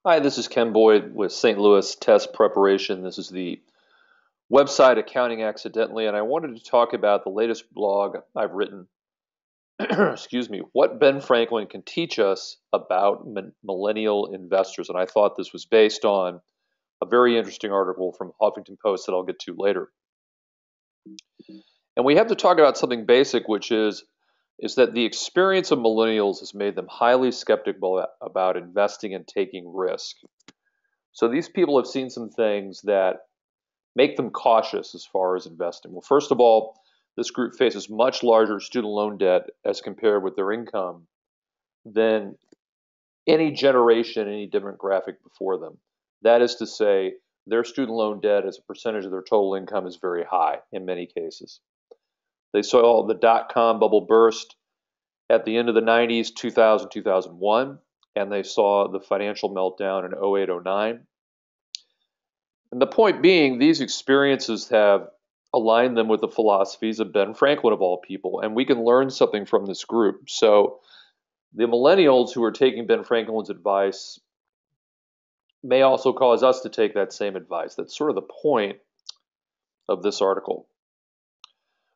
Hi, this is Ken Boyd with St. Louis Test Preparation. This is the website Accounting Accidentally, and I wanted to talk about the latest blog I've written. Excuse me, what Ben Franklin can teach us about millennial investors. And I thought this was based on a very interesting article from Huffington Post that I'll get to later. And we have to talk about something basic, which is that the experience of millennials has made them highly skeptical about investing and taking risk. So these people have seen some things that make them cautious as far as investing. Well, first of all, this group faces much larger student loan debt as compared with their income than any generation, any demographic before them. That is to say, their student loan debt as a percentage of their total income is very high in many cases. They saw the dot-com bubble burst at the end of the 90s, 2000, 2001, and they saw the financial meltdown in 08, 09. And the point being, these experiences have aligned them with the philosophies of Ben Franklin, of all people, and we can learn something from this group. So the millennials who are taking Ben Franklin's advice may also cause us to take that same advice. That's sort of the point of this article.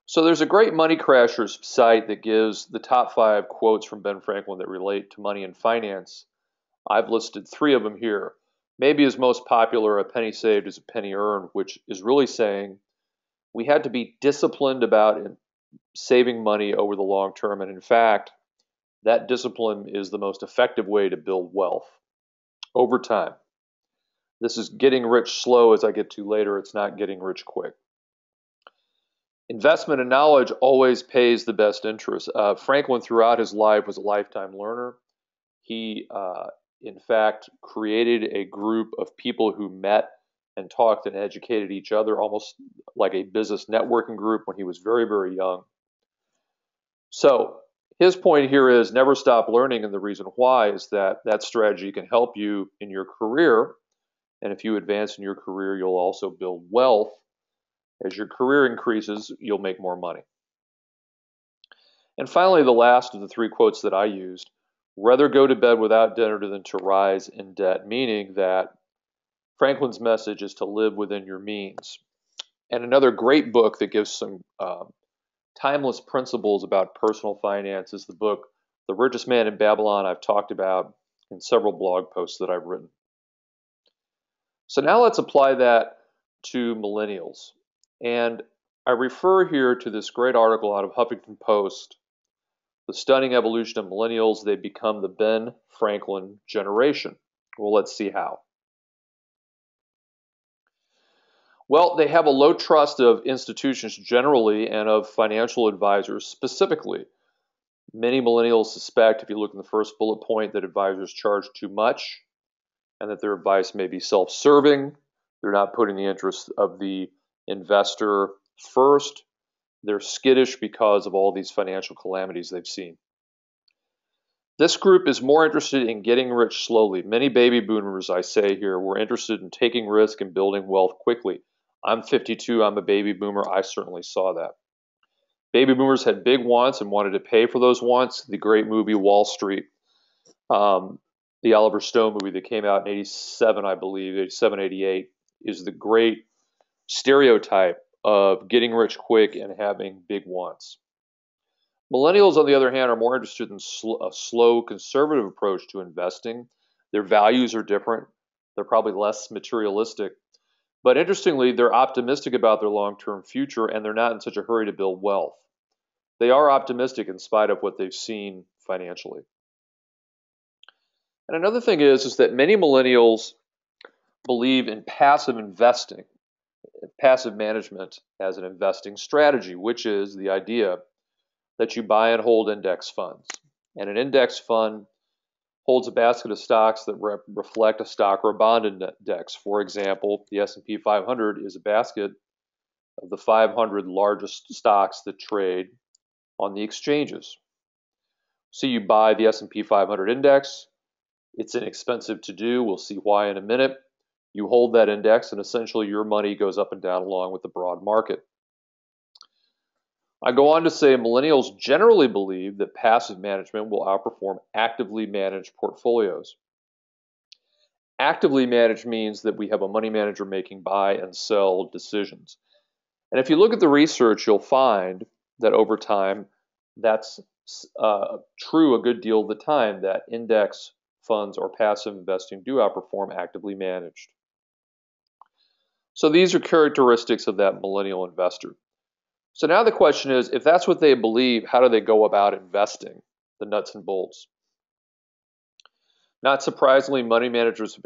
So there's a great Money Crashers site that gives the top 5 quotes from Ben Franklin that relate to money and finance. I've listed 3 of them here. Maybe his most popular, "A penny saved is a penny earned," which is really saying we had to be disciplined about saving money over the long term. And in fact, that discipline is the most effective way to build wealth over time. This is getting rich slow, as I get to later. It's not getting rich quick. Investment in knowledge always pays the best interest. Franklin, throughout his life, was a lifetime learner. He, in fact, created a group of people who met and talked and educated each other, almost like a business networking group when he was very, very young. So his point here is never stop learning, and the reason why is that that strategy can help you in your career. And if you advance in your career, you'll also build wealth. As your career increases, you'll make more money. And finally, the last of the 3 quotes that I used: rather go to bed without dinner than to rise in debt, meaning that Franklin's message is to live within your means. And another great book that gives some timeless principles about personal finance is the book The Richest Man in Babylon. I've talked about in several blog posts that I've written. So now let's apply that to millennials. And I refer here to this great article out of Huffington Post, "The Stunning Evolution of Millennials. They Become the Ben Franklin Generation." Well, let's see how. Well, they have a low trust of institutions generally and of financial advisors specifically. Many millennials suspect, if you look in the first bullet point, that advisors charge too much and that their advice may be self-serving. They're not putting the interests of the investor first. They're skittish because of all these financial calamities they've seen. This group is more interested in getting rich slowly. Many baby boomers, I say here, were interested in taking risk and building wealth quickly. I'm 52, I'm a baby boomer. I certainly saw that. Baby boomers had big wants and wanted to pay for those wants. The great movie Wall Street, the Oliver Stone movie that came out in 87, I believe, 87, 88, is the great stereotype of getting rich quick and having big wants. Millennials, on the other hand, are more interested in a slow, conservative approach to investing. Their values are different. They're probably less materialistic. But interestingly, they're optimistic about their long-term future, and they're not in such a hurry to build wealth. They are optimistic in spite of what they've seen financially. And another thing is that many millennials believe in passive investing, passive management as an investing strategy, which is the idea that you buy and hold index funds. And an index fund holds a basket of stocks that reflect a stock or a bond index. For example, the S&P 500 is a basket of the 500 largest stocks that trade on the exchanges. So you buy the S&P 500 index. It's inexpensive to do. We'll see why in a minute. You hold that index, and essentially your money goes up and down along with the broad market. I go on to say millennials generally believe that passive management will outperform actively managed portfolios. Actively managed means that we have a money manager making buy and sell decisions. And if you look at the research, you'll find that over time, that's true a good deal of the time, that index funds or passive investing do outperform actively managed. So these are characteristics of that millennial investor. So now the question is, if that's what they believe, how do they go about investing? The nuts and bolts. Not surprisingly, money managers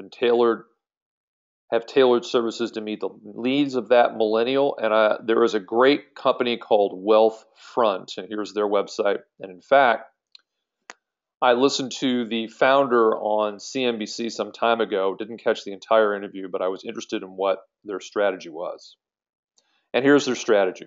have tailored services to meet the needs of that millennial. And there is a great company called Wealthfront, and here's their website. And in fact, I listened to the founder on CNBC some time ago. Didn't catch the entire interview, but I was interested in what their strategy was. And here's their strategy.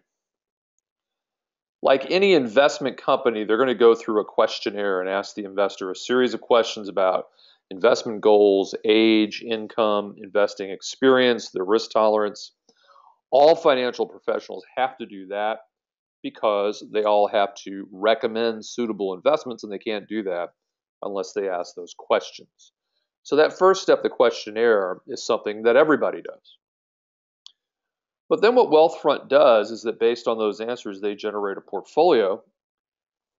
Like any investment company, they're going to go through a questionnaire and ask the investor a series of questions about investment goals, age, income, investing experience, their risk tolerance. All financial professionals have to do that because they all have to recommend suitable investments, and they can't do that unless they ask those questions. So that first step, the questionnaire, is something that everybody does. But then what Wealthfront does is that based on those answers, they generate a portfolio,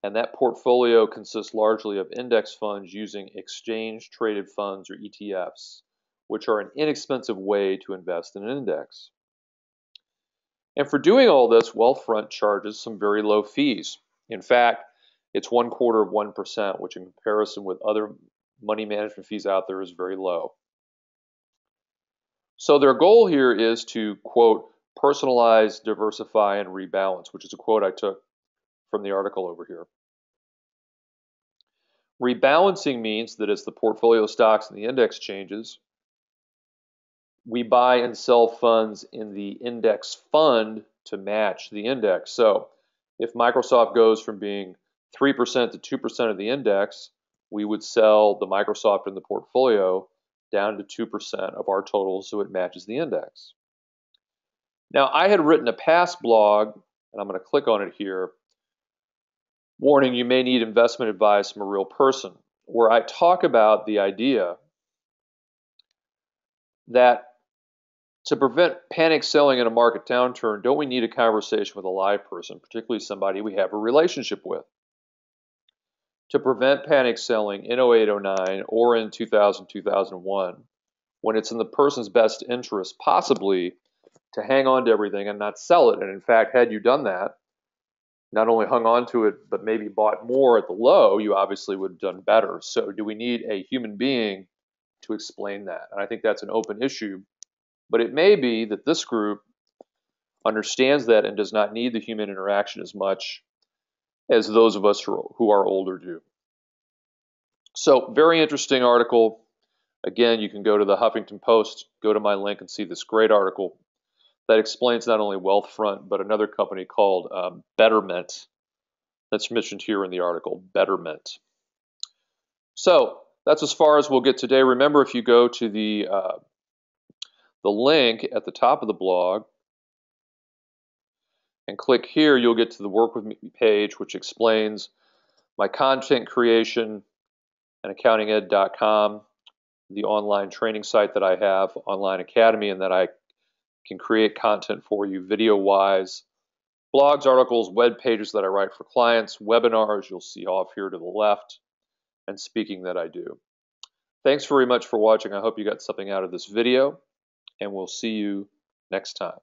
and that portfolio consists largely of index funds using exchange-traded funds, or ETFs, which are an inexpensive way to invest in an index. And for doing all this, Wealthfront charges some very low fees. In fact, it's 0.25%, which in comparison with other money management fees out there is very low. So their goal here is to, quote, personalize, diversify, and rebalance, which is a quote I took from the article over here. Rebalancing means that as the portfolio stocks and the index changes, we buy and sell funds in the index fund to match the index. So if Microsoft goes from being 3% to 2% of the index, we would sell the Microsoft in the portfolio down to 2% of our total so it matches the index. Now, I had written a past blog, and I'm going to click on it here, warning you may need investment advice from a real person, where I talk about the idea that to prevent panic selling in a market downturn, don't we need a conversation with a live person, particularly somebody we have a relationship with? To prevent panic selling in 08, 09, or in 2000, 2001, when it's in the person's best interest, possibly, to hang on to everything and not sell it. And in fact, had you done that, not only hung on to it, but maybe bought more at the low, you obviously would have done better. So do we need a human being to explain that? And I think that's an open issue. But it may be that this group understands that and does not need the human interaction as much as those of us who are older do. So very interesting article. Again, you can go to the Huffington Post, go to my link and see this great article that explains not only Wealthfront, but another company called Betterment that's mentioned here in the article, Betterment. So that's as far as we'll get today. Remember, if you go to the link at the top of the blog and click here, you'll get to the Work With Me page, which explains my content creation and accountinged.com, the online training site that I have, Online Academy, and that I can create content for you video-wise, blogs, articles, web pages that I write for clients, webinars you'll see off here to the left, and speaking that I do. Thanks very much for watching. I hope you got something out of this video, and we'll see you next time.